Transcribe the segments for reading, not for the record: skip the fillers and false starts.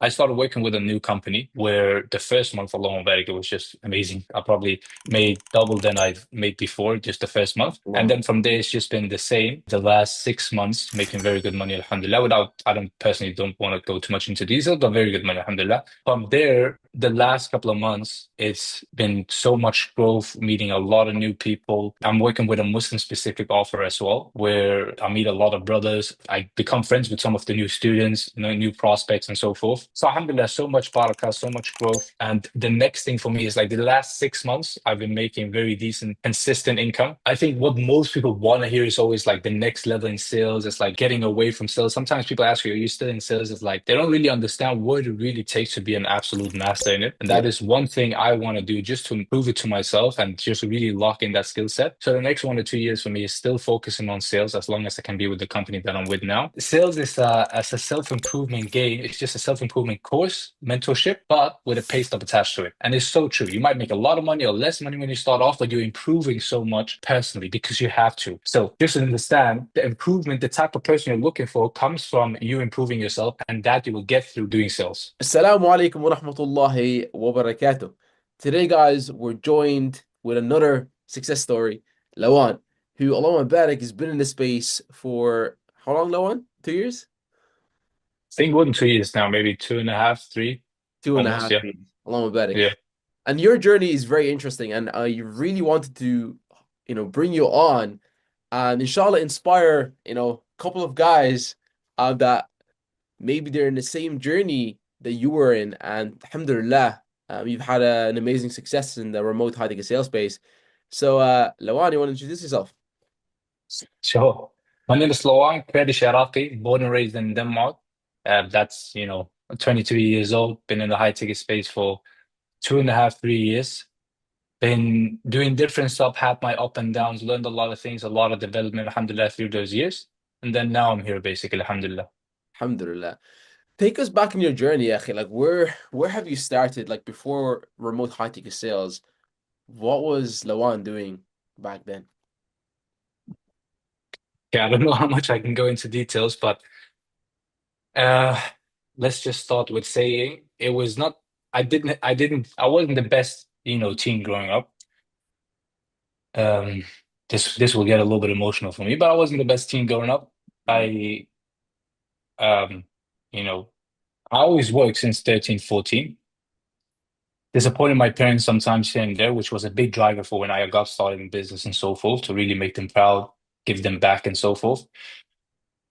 I started working with a new company where the first month alone, very it was just amazing. I probably made double than I've made before, just the first month. And Wow. then from there, it's just been the same. The last 6 months, making very good money, alhamdulillah. I don't personally don't want to go too much into detail, but very good money, alhamdulillah. From there, the last couple of months, it's been so much growth, meeting a lot of new people. I'm working with a Muslim specific offer as well, where I meet a lot of brothers. I become friends with some of the new students, new prospects and so forth. So alhamdulillah, so much barakah, so much growth. And the next thing for me is like the last 6 months, I've been making very decent, consistent income. I think what most people want to hear is always like the next level in sales. It's like getting away from sales. Sometimes people ask you, are you still in sales? It's like they don't really understand what it really takes to be an absolute master in it. And Yeah. that is one thing I want to do just to improve it to myself and just really lock in that skill set. So the next 1 to 2 years for me is still focusing on sales as long as I can be with the company that I'm with now. Sales is as a self-improvement game. It's just a self-improvement course, mentorship, but with a pay stub attached to it. And it's so true. You might make a lot of money or less money when you start off, but you're improving so much personally because you have to. So just to understand the improvement, the type of person you're looking for comes from you improving yourself, and that you will get through doing sales. Assalamu alaikum wa rahmatullahi wa barakatuh. Today, guys, we're joined with another success story, Lawan, who, Allah Barak, has been in this space for how long, Lawan? 2 years? I think more than 2 years now, maybe two and a half, three, Two and a almost. half Yeah. years. Allah Barak. Yeah. And your journey is very interesting, and I really wanted to, bring you on and inshallah inspire, a couple of guys that maybe they're in the same journey that you were in, and alhamdulillah, you've had an amazing success in the remote high-tech sales space. So, Lawan, you want to introduce yourself? Sure. My name is Sloan Kurdish Iraqi, born and raised in Denmark. That's, 22 years old, been in the high ticket space for 2.5, 3 years. Been doing different stuff, had my up and downs, learned a lot of things, a lot of development, alhamdulillah, through those years. And then now I'm here basically, alhamdulillah. Alhamdulillah. Take us back in your journey, akhi. Like, where have you started? Like before remote high-tech sales, what was Lawan doing back then? Yeah, I don't know how much I can go into details, but uh let's just start with saying it was not I wasn't the best, teen growing up. Um, this will get a little bit emotional for me, but I wasn't the best teen growing up. Mm. I um, you know, I always worked since 13, 14. Disappointed my parents sometimes here and there, which was a big driver for when I got started in business and so forth, to really make them proud, give them back and so forth.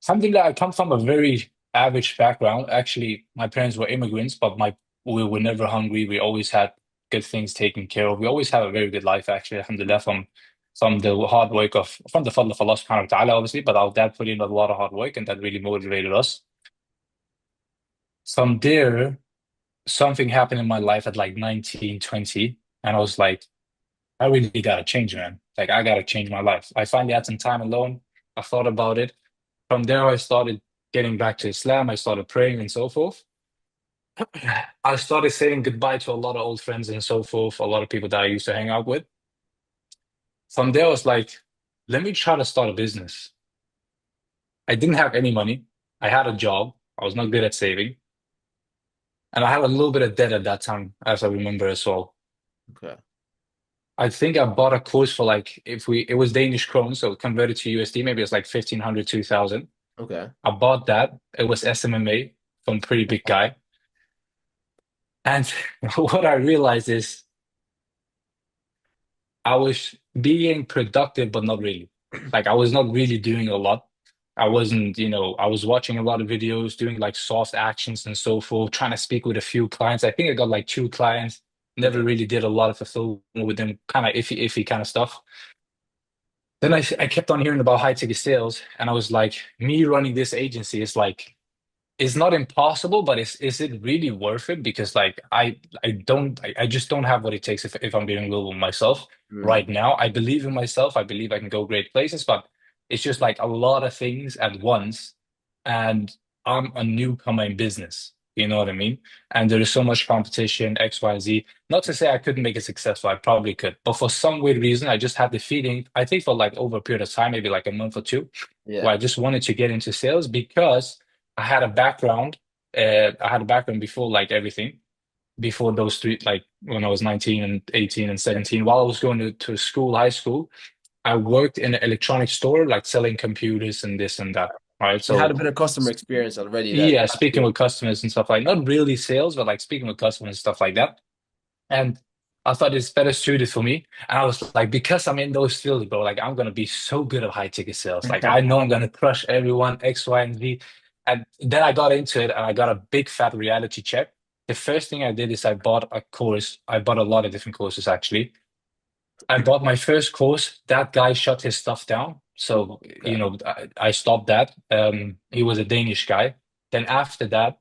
Something that I come from a very average background. Actually, my parents were immigrants, but my we were never hungry. We always had good things taken care of. We always had a very good life, actually, alhamdulillah, from the hard work from the fadl of Allah subhanahu wa ta'ala, obviously, but our dad put in a lot of hard work and that really motivated us. From there, something happened in my life at like 19, 20, and I was like, I really gotta change, man. Like I gotta change my life. I finally had some time alone. I thought about it. From there, I started getting back to Islam. I started praying and so forth. I started saying goodbye to a lot of old friends and so forth, a lot of people that I used to hang out with. From there, I was like, let me try to start a business. I didn't have any money. I had a job. I was not good at saving. And I had a little bit of debt at that time, as I remember as well. Okay. I think I bought a course for like, it was Danish krone, so converted to USD, maybe it's like 1,500, 2,000. Okay. I bought that. It was SMMA from a pretty big guy. And what I realized is I was being productive, but not really. Like I was not really doing a lot. I wasn't, I was watching a lot of videos, doing like soft actions and so forth, trying to speak with a few clients. I think I got like two clients, never Okay. really did a lot of fulfillment with them, kind of iffy kind of stuff. Then I kept on hearing about high ticket sales, and I was like, me running this agency is like, it's not impossible, but is it really worth it? Because like I just don't have what it takes if I'm being real with myself Mm. right now. I believe in myself. I believe I can go great places, but it's just like a lot of things at once. And I'm a newcomer in business. You know what I mean? And there is so much competition, X, Y, Z. Not to say I couldn't make it successful, I probably could. But for some weird reason, I just had the feeling, I think for like over a period of time, maybe like a month or two, Yeah. where I just wanted to get into sales because I had a background. I had a background before, like everything, before those three, like when I was 19 and 18 and Yeah. 17, while I was going to school, high school, I worked in an electronic store, like selling computers and this and that. Right. You had a So bit of customer experience already that yeah, that's speaking good. with customers and stuff like not really sales, but like speaking with customers and stuff like that. And I thought it's better suited for me. And I was like, because I'm in those fields, bro, like I'm gonna be so good at high ticket sales. Like I know I'm gonna crush everyone, X, Y, and Z. And then I got into it and I got a big fat reality check. The first thing I did is I bought a course. I bought a lot of different courses actually. I bought my first course. That guy shut his stuff down. So, Okay. I stopped that. He was a Danish guy. Then after that,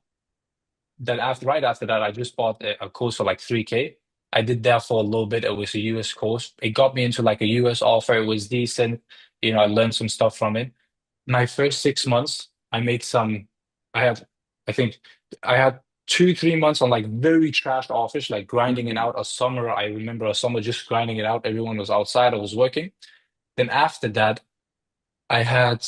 right after that, I just bought a course for like 3K. I did that for a little bit. It was a US course. It got me into like a US offer. It was decent. I learned some stuff from it. My first 6 months, I had, I think I had 2, 3 months on like very trash offers, like grinding it Mhm. out. A summer, I remember a summer just grinding it out. Everyone was outside. I was working. Then after that, I had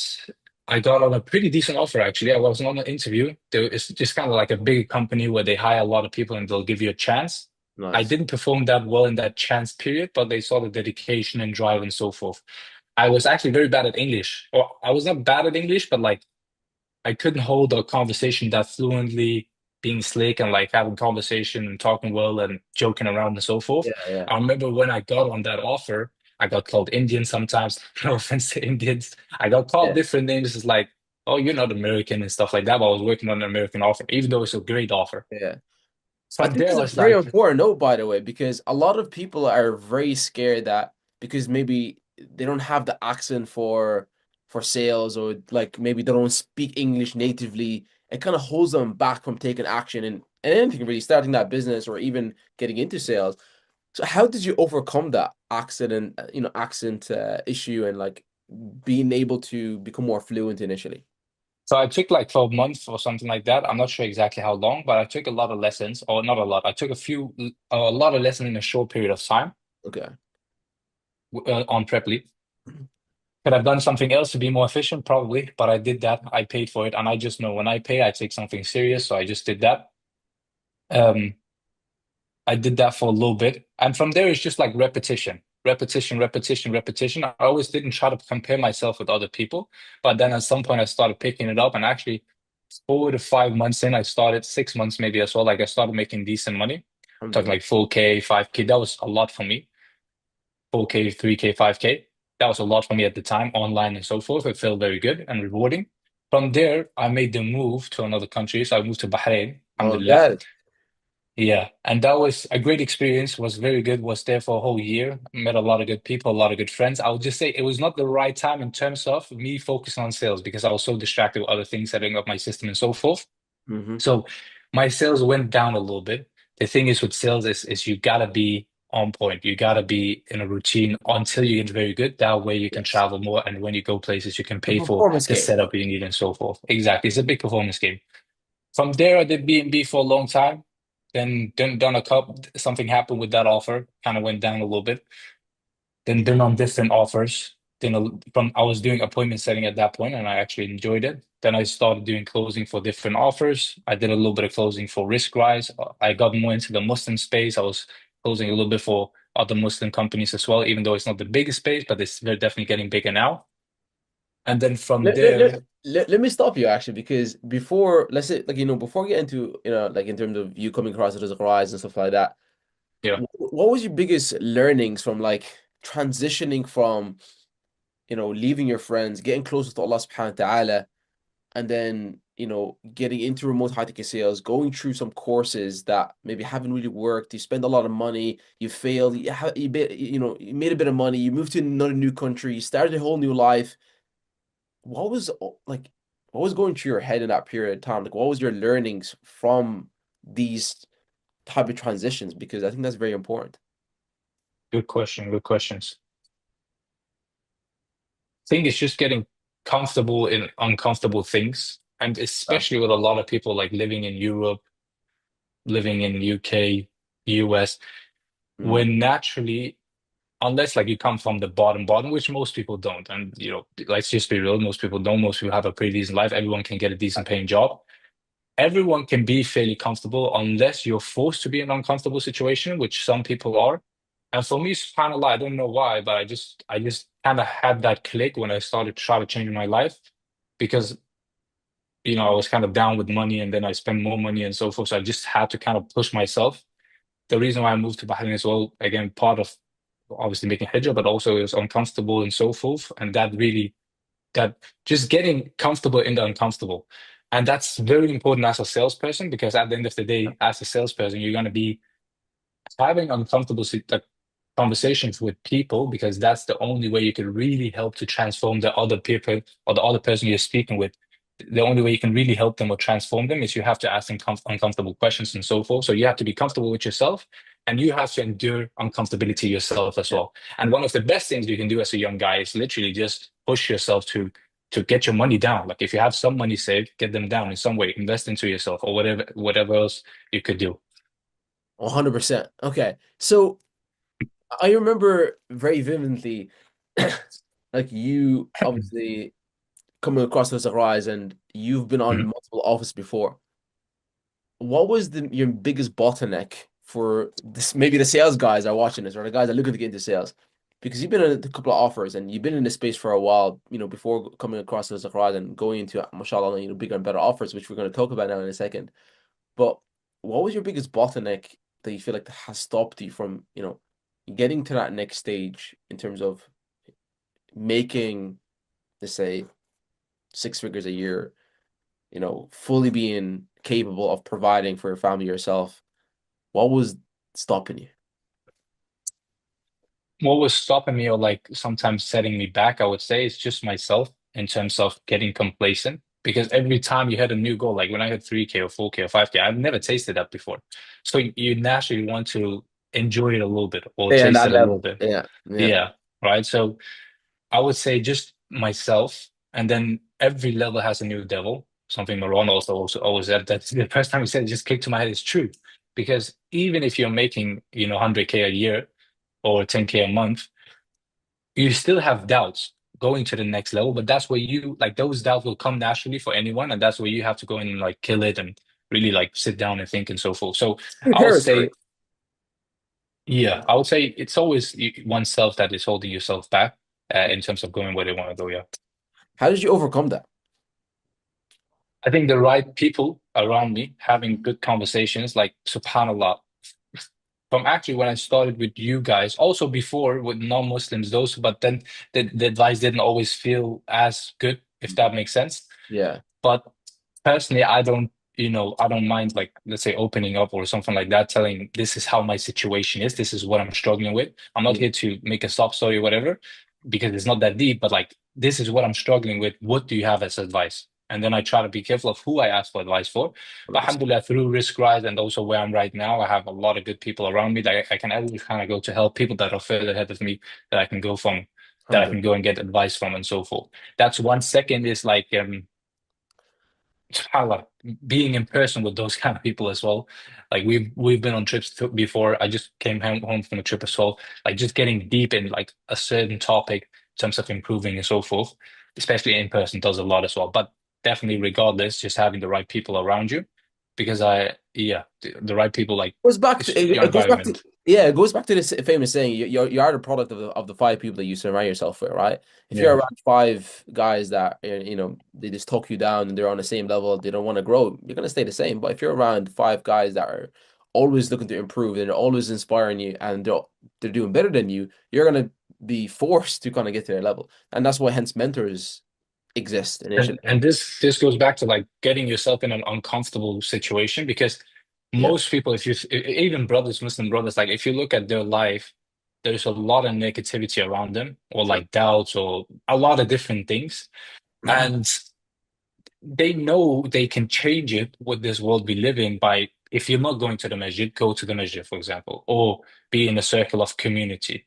I got on a pretty decent offer actually. I was on an interview. It's just kind of like a big company where they hire a lot of people and they'll give you a chance. I Nice. didn't perform that well in that chance period, but they saw the dedication and drive and so forth. I was actually very bad at English. Or I was not bad at English, but like I couldn't hold a conversation that fluently, being slick and like having conversation and talking well and joking around and so forth. Yeah, yeah, I remember when I got on that offer, I got called Indian sometimes. No offense to Indians. I got called yeah, different names. It's like, oh, you're not American and stuff like that. But I was working on an American offer, even though it's a great offer. yeah. I From think there, I it's a was very like, important note, by the way, because a lot of people are very scared that because maybe they don't have the accent for sales or like maybe they don't speak English natively, it kind of holds them back from taking action and anything really, starting that business or even getting into sales. So how did you overcome that accent and accent issue and like being able to become more fluent initially? so I took like 12 months or something like that. I'm not sure exactly how long, but I took a lot of lessons, or not a lot. I took a lot of lessons in a short period of time Okay. on Preply. Could have done something else to be more efficient? Probably, but I did that. I paid for it, and I just know when I pay, I take something serious. So I just did that. Um, I did that for a little bit, and from there it's just like repetition, repetition, repetition, repetition. I always didn't try to compare myself with other people, but then at some point I started picking it up, and actually 4 to 5 months in, I started 6 months maybe as well. Like I started making decent money, talking Alhamdulillah. like 4K, 5K. That was a lot for me. 4K, 3K, 5K. That was a lot for me at the time, online and so forth. It felt very good and rewarding. From there, I made the move to another country. So I moved to Bahrain, Oh, alhamdulillah. that. Yeah. And that was a great experience, was very good, was there for a whole year, met a lot of good people, a lot of good friends. I would just say it was not the right time in terms of me focusing on sales because I was so distracted with other things, setting up my system and so forth. Hmm. So my sales went down a little bit. The thing is with sales is you gotta be on point. You gotta be in a routine until you get very good. That way you can Yes. travel more, and when you go places, you can The pay for performance the game. setup you need and so forth. Exactly. It's a big performance game. From there, I did B&B for a long time. Then done a couple. Something happened with that offer. Kind of went down a little bit. Then been on different offers. Then from I was doing appointment setting at that point, and I actually enjoyed it. Then I started doing closing for different offers. I did a little bit of closing for risk rise. I got more into the Muslim space. I was closing a little bit for other Muslim companies as well, even though it's not the biggest space, but they're definitely getting bigger now. And then from Let, let, there, let, let me stop you actually because before let's say like before we get into like in terms of you coming across it as a rise and stuff like that, yeah, what was your biggest learnings from like transitioning from leaving your friends, getting closer to Allah subhanahu wa ta'ala, and then getting into remote high ticket sales, going through some courses that maybe haven't really worked. You spend a lot of money, you failed, you made a bit of money, you moved to another new country, you started a whole new life. What was like, what was going through your head in that period of time? Like, what was your learnings from these type of transitions? Because I think that's very important. good question, good questions. Think it's just getting comfortable in uncomfortable things. And Yeah. especially with a lot of people like living in Europe, living in UK, US, Mm. when naturally, unless like you come from the bottom, which most people don't, and let's just be real, most people don't. Most people have a pretty decent life. Everyone can get a decent paying job. everyone can be fairly comfortable unless you're forced to be in an uncomfortable situation, which some people are. And for me, subhanAllah, I don't know why, but I just kind of had that click when I started trying to change my life because I was kind of down with money and then I spent more money and so forth. So I just had to kind of push myself. The reason why I moved to Bahrain as well, again, part of obviously making hijrah, but also it was uncomfortable and so forth. And that just getting comfortable in the uncomfortable. And that's very important as a salesperson because at the end of the day, as a salesperson, you're going to be having uncomfortable conversations with people because that's the only way you can really help to transform the other people or the other person you're speaking with. The only way you can really help them or transform them is you have to ask them uncomfortable questions and so forth. So you have to be comfortable with yourself and you have to endure uncomfortability yourself as Yeah. well. And one of the best things you can do as a young guy is literally just push yourself to get your money down. Like if you have some money saved, get them down in some way, invest into yourself or whatever else you could do. 100%. Okay. So I remember very vividly, like you obviously coming across this rise and you've been on multiple offices before. What was your biggest bottleneck for this? Maybe the sales guys are watching this or the guys are looking to get into sales because you've been in a couple of offers and you've been in this space for a while, before coming across this rise and going into, mashallah, bigger and better offers, which we're going to talk about now in a second. But what was your biggest bottleneck that you feel like has stopped you from, getting to that next stage in terms of making, let's say, six figures a year, fully being capable of providing for your family yourself? What was stopping you? What was stopping me or like sometimes setting me back, I would say, is just myself in terms of getting complacent. Because every time you had a new goal, like when I had 3K or 4K or 5K, I've never tasted that before. So you naturally want to enjoy it a little bit or Stay on taste that it a little level. bit. Yeah, yeah. Yeah, right. So I would say just myself, and then every level has a new devil. Something Maron also always said that the first time he said it just kicked to my head is true. Because even if you're making, 100K a year or 10K a month, you still have doubts going to the next level, but that's where you like those doubts will come naturally for anyone, and that's where you have to go in and like kill it and really like sit down and think and so forth. So Your I would territory. say, yeah, I would say it's always oneself that is holding yourself back in terms of going where they want to go. Yeah, How did you overcome that? I think the right people around me having good conversations, like subhanallah, from actually when I started with you guys, also before with non-Muslims, those, but then the advice didn't always feel as good, if that makes sense. Yeah, But personally, I don't mind like let's say opening up or something like that, telling this is how my situation is, this is what I'm struggling with. I'm not yeah, here to make a sob story or whatever, because it's not that deep, but like this is what I'm struggling with. What do you have as advice? And then I try to be careful of who I ask for advice for. But 100%. alhamdulillah, through Risk Rise and also where I'm right now, I have a lot of good people around me that I can always kind of go to help people that are further ahead of me that I can go from, that I can go 100%. and get advice from and so forth. That's one. Second is like subhanAllah, being in person with those kind of people as well. Like we've been on trips before. I just came home from a trip as well. Like just getting deep in like a certain topic in terms of improving and so forth, especially in person does a lot as well. But definitely regardless, just having the right people around you because yeah, the right people like Goes back to it's your it goes back to environment. yeah, it goes back to this famous saying, you are the product of the five people that you surround yourself with, right? If you're Yeah. around five guys that they just talk you down and they're on the same level, they don't want to grow, you're gonna stay the same. But if you're around five guys that are always looking to improve and they're always inspiring you and they're doing better than you, you're gonna be forced to kind of get to their level. And that's why hence mentors exist initially. And this goes back to like getting yourself in an uncomfortable situation because Yeah. most people, if you even brothers, Muslim brothers, like if you look at their life, there's a lot of negativity around them, or Sure. like doubts, or a lot of different things. And they know they can change it with this world we live in by if you're not going to the masjid, go to the masjid, for example, or be in a circle of community.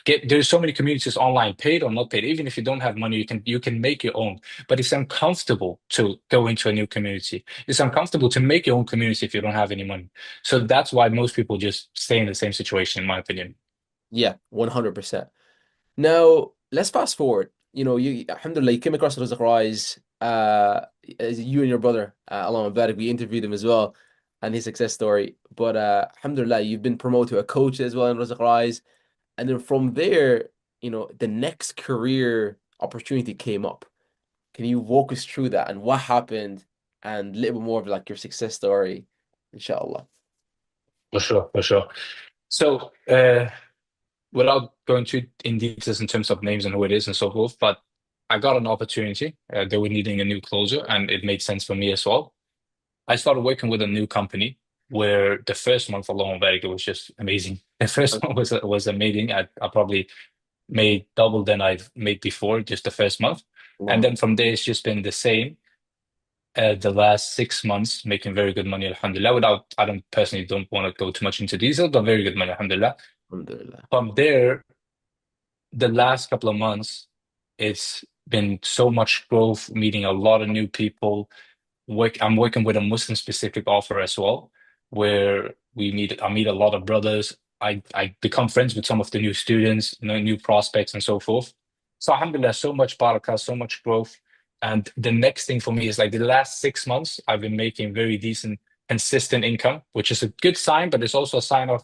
Get there's so many communities online, paid or not paid. Even if you don't have money, you can make your own. But it's uncomfortable to go into a new community. It's uncomfortable to make your own community if you don't have any money. So that's why most people just stay in the same situation, in my opinion. Yeah, 100%. Now, let's fast forward. You alhamdulillah, you came across Rizq Rise. as you and your brother, Alon Barak, we interviewed him as well and his success story. But alhamdulillah, you've been promoted to a coach as well in Razak Rise. And then from there, the next career opportunity came up. Can you walk us through that and what happened and a little bit more of like your success story, inshallah? For sure, for sure. So, without going too in details in terms of names and who it is and so forth, but I got an opportunity. They were needing a new closer, and it made sense for me as well. I started working with a new company where the first month alone, it was just amazing. The first month was amazing. I probably made double than I've made before, just the first month, and Allah, then from there it's just been the same. The last 6 months, making very good money, alhamdulillah. I don't personally don't want to go too much into detail, but very good money, alhamdulillah. alhamdulillah. From there, the last couple of months, it's been so much growth, meeting a lot of new people. I'm working with a Muslim specific offer as well, where I meet a lot of brothers. I become friends with some of the new students, new prospects and so forth. So alhamdulillah, so much barakah, so much growth. And the next thing for me is like the last 6 months, I've been making very decent, consistent income, which is a good sign, but it's also a sign of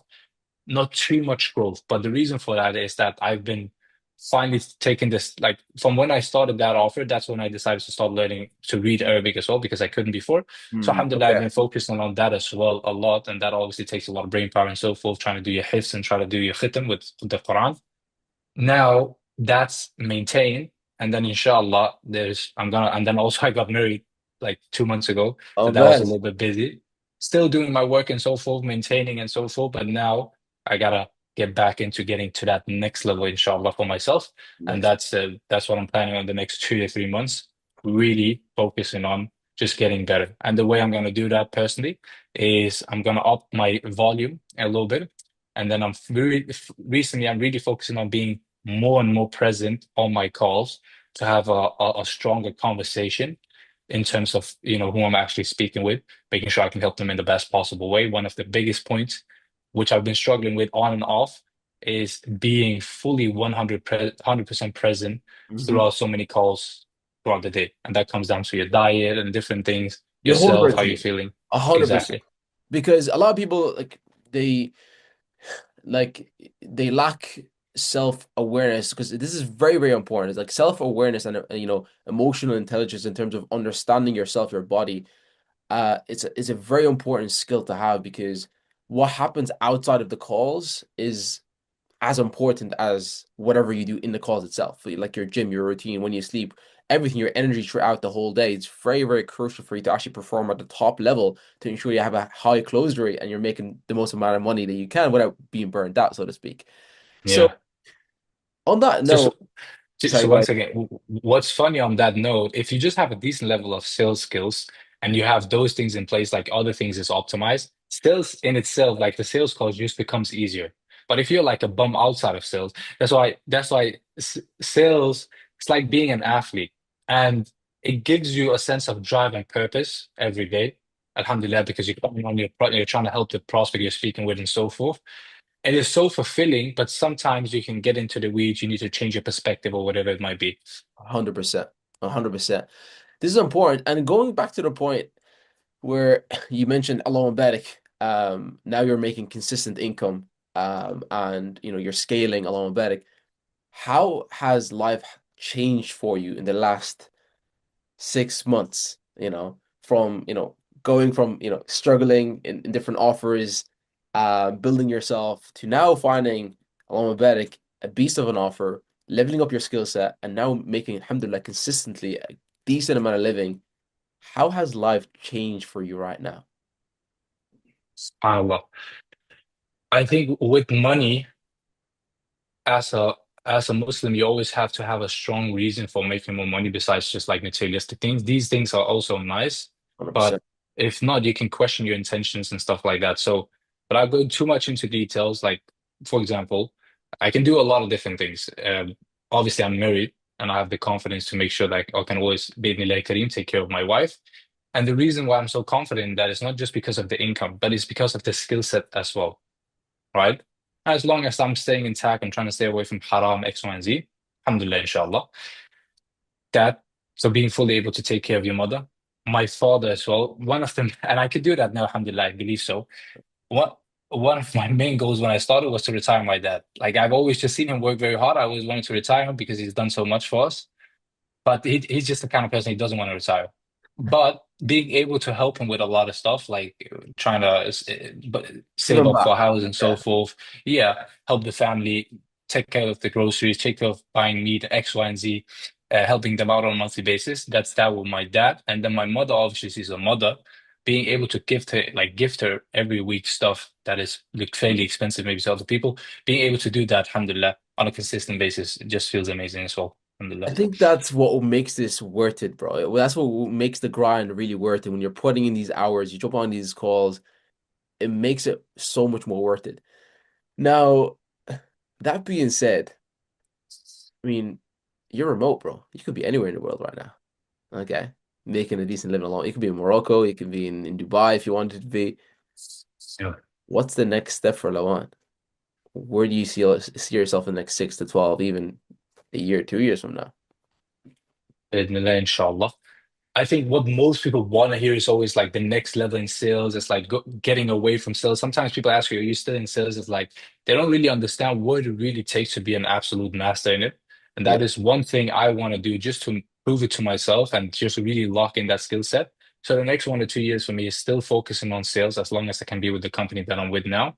not too much growth. But the reason for that is that I've been finally taking this, like from when I started that offer, that's when I decided to start learning to read Arabic as well, because I couldn't before. So alhamdulillah, I've Okay. been focusing on that as well a lot. And that obviously takes a lot of brain power and so forth, trying to do your hifz and try to do your khitam with the Quran. Now that's maintained, and then inshallah, and then also I got married like 2 months ago, so Oh, that was a best. little bit busy. Still doing my work and so forth, maintaining and so forth, but now I gotta get back into getting to that next level, inshallah, for myself, and Next. that's what I'm planning on the next 2 to 3 months, really focusing on just getting better. And the way I'm gonna do that personally is I'm gonna up my volume a little bit, and then recently I'm really focusing on being more and more present on my calls to have a stronger conversation in terms of who I'm actually speaking with, making sure I can help them in the best possible way. One of the biggest points, which I've been struggling with on and off, is being fully 100% present Hmm. throughout so many calls throughout the day. And that comes down to your diet and different things, Your whole yourself, how you're routine. feeling. 100%. Exactly. Because a lot of people they like they lack self-awareness because this is very, very important. It's like self-awareness and emotional intelligence in terms of understanding yourself, your body. It's a very important skill to have because what happens outside of the calls is as important as whatever you do in the calls itself. Like your gym, your routine, when you sleep, everything, your energy throughout the whole day. It's very, very crucial for you to actually perform at the top level to ensure you have a high close rate and you're making the most amount of money that you can without being burnt out, so to speak. So Yeah. on that Just note, sorry, So go once ahead. again, what's funny on that note, if you just have a decent level of sales skills and you have those things in place, like other things is optimized, sales in itself, like the sales calls just becomes easier. But if you're like a bum outside of sales, that's why sales, it's like being an athlete, and it gives you a sense of drive and purpose every day. Alhamdulillah, because you're trying to help the prospect you're speaking with and so forth. It is so fulfilling, but sometimes you can get into the weeds. You need to change your perspective or whatever it might be. 100%. 100%. This is important. And going back to the point where you mentioned Alon Barik, now you're making consistent income, and you're scaling Alon Barik. How has life changed for you in the last 6 months? From going from struggling in different offers, building yourself to now finding Alon Barik, a beast of an offer, leveling up your skill set, and now making, alhamdulillah, consistently a decent amount of living. How has life changed for you right now? SubhanAllah. I think with money, as a Muslim, you always have to have a strong reason for making more money besides just like materialistic things. These things are also nice, but 100%. if not, you can question your intentions and stuff like that. So, but I go too much into details. Like, for example, I can do a lot of different things. Obviously, I'm married and I have the confidence to make sure that I can always be Kareem, take care of my wife. And the reason why I'm so confident in that is not just because of the income, but it's because of the skill set as well, right? As long as I'm staying intact, I'm trying to stay away from haram, X, Y, and Z. Alhamdulillah, inshallah. That So being fully able to take care of your mother. My father as well, one of them, and I could do that now, alhamdulillah, I believe so. One one of my main goals when I started was to retire my dad. Like I've always just seen him work very hard. I always wanted to retire him because he's done so much for us. But he's just the kind of person he doesn't want to retire. But being able to help him with a lot of stuff, like trying to but Give save him up back. for a house and so Yeah. forth. Yeah, help the family, take care of the groceries, take care of buying meat, X, Y, and Z, helping them out on a monthly basis. That's that with my dad. And then my mother, obviously, she's a mother. Being able to gift her every week stuff that is like fairly expensive, maybe to other people. Being able to do that, alhamdulillah, on a consistent basis, it just feels amazing as well. I Alhamdulillah. think that's what makes this worth it, bro. That's what makes the grind really worth it. When you're putting in these hours, you jump on these calls, it makes it so much more worth it. Now, that being said, I mean, you're remote, bro. You could be anywhere in the world right now. Okay. Making a decent living alone. You could be in Morocco, you could be in Dubai if you wanted to be. Yeah. What's the next step for Lawan? Where do you see yourself in the next 6 to 12, even a year, 2 years from now? Inshallah. I think what most people want to hear is always like the next level in sales. It's like getting away from sales. Sometimes people ask you, "Are you still in sales?" It's like they don't really understand what it really takes to be an absolute master in it. And that Yeah. is one thing I want to do just to prove it to myself and just really lock in that skill set. So the next 1 to 2 years for me is still focusing on sales as long as I can be with the company that I'm with now.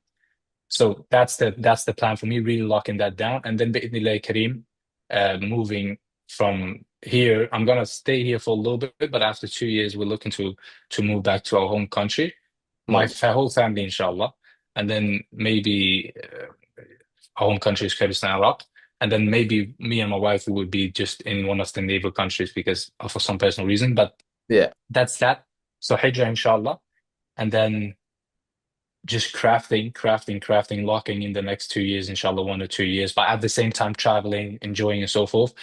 So that's the plan for me, really locking that down. And then bi'idhnillah Kareem, moving from here, I'm gonna stay here for a little bit, but after 2 years, we're looking to move back to our home country, my Nice. whole family, inshallah. And then maybe our home country is Kurdistan, Iraq. And then maybe me and my wife we would be just in one of the neighbor countries because for some personal reason. But Yeah. that's that. So Hijrah, inshallah. And then just crafting, locking in the next 2 years, inshallah, 1 or 2 years, but at the same time traveling, enjoying and so forth.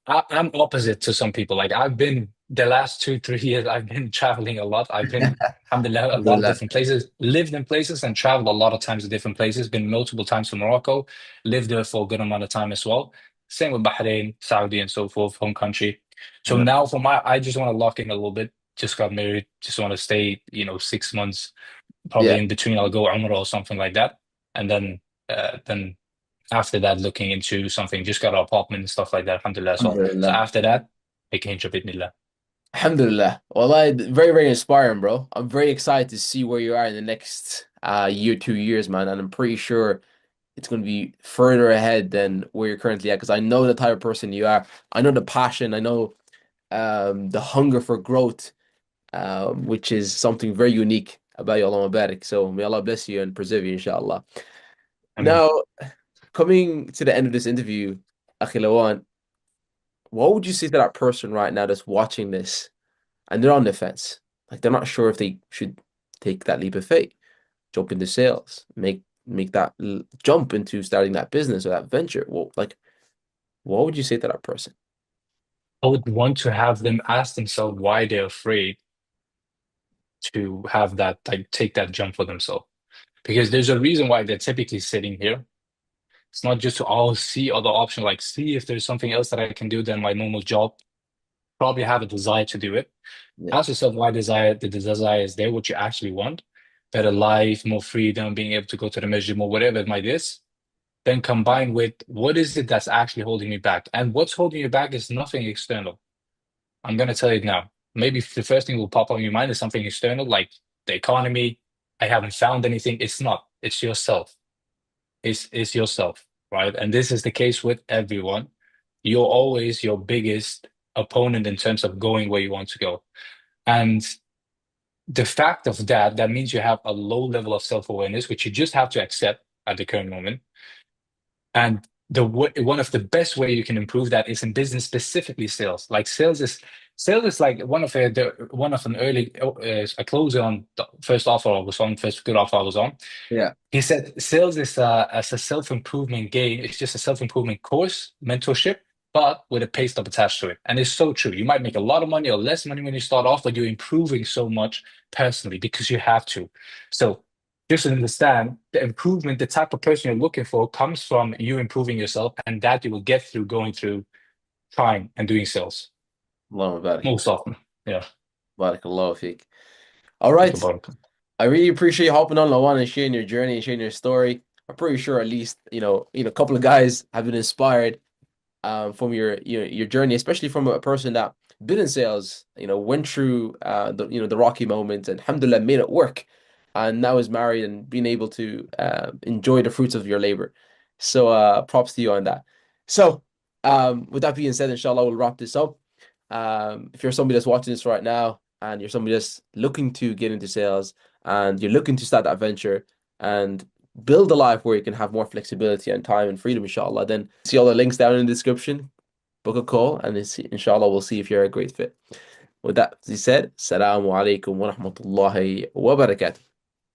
I'm opposite to some people. Like I've been the last 2, 3 years, I've been traveling a lot. I've been, alhamdulillah, a lot of Alhamdulillah. different places, lived in places and traveled a lot of times to different places, been multiple times to Morocco, lived there for a good amount of time as well. Same with Bahrain, Saudi and so forth, home country. So Yeah. now I just want to lock in a little bit. Just got married, just want to stay, 6 months probably Yeah. in between I'll go Umrah or something like that. And then after that looking into something, just got an apartment and stuff like that, alhamdulillah as well. So Alhamdulillah. after that, making hijab bidnillah. Alhamdulillah. Well, very, very inspiring, bro. I'm very excited to see where you are in the next year, 2 years, man. And I'm pretty sure it's going to be further ahead than where you're currently at because I know the type of person you are. I know the passion. I know the hunger for growth, which is something very unique about you, Allah Mubarak. So may Allah bless you and preserve you, inshallah. I mean, Now, coming to the end of this interview, Akhi Lawan, what would you say to that person right now that's watching this and they're on the fence? Like they're not sure if they should take that leap of faith, jump into sales, make that jump into starting that business or that venture. Well, like, what would you say to that person? I would want to have them ask themselves why they're afraid to have that, like take that jump for themselves. Because there's a reason why they're typically sitting here. It's not just to all see other options, like see if there's something else that I can do than my normal job. Probably have a desire to do it. Yeah, Ask yourself why the desire is there, what you actually want. Better life, more freedom, being able to go to the masjid more, whatever it might is. Then combine with what is it that's actually holding me back? And what's holding you back is nothing external. I'm gonna tell you now. Maybe the first thing will pop up in your mind is something external, like the economy. I haven't found anything. It's not. It's yourself. It's yourself, right? And this is the case with everyone. You're always your biggest opponent in terms of going where you want to go. And the fact of that, that means you have a low level of self-awareness, which you just have to accept at the current moment. And one of the best way you can improve that is in business, specifically sales. Like sales is like one of an early a closer on the first offer I was on, first good offer I was on. yeah, He said sales is as a self-improvement game. It's just a self-improvement course, mentorship, but with a pay stub attached to it. And it's so true. You might make a lot of money or less money when you start off, but you're improving so much personally because you have to. So just to understand the improvement, the type of person you're looking for comes from you improving yourself, and that you will get through going through trying and doing sales. Allahumma barik. most often. Yeah, Barakallahu fiik. All take a right. bark. I really appreciate you hopping on, Lawan, and sharing your journey and sharing your story. I'm pretty sure at least, a couple of guys have been inspired from your journey, especially from a person that been in sales, went through the rocky moments and alhamdulillah made it work, and now is married and being able to enjoy the fruits of your labor. So props to you on that. So with that being said, inshallah, we'll wrap this up. If you're somebody that's watching this right now and you're somebody that's looking to get into sales and you're looking to start that venture and build a life where you can have more flexibility and time and freedom, inshallah, then see all the links down in the description. Book a call and inshallah we'll see if you're a great fit. With that being said, Assalamu alaikum wa rahmatullahi wa barakatuh.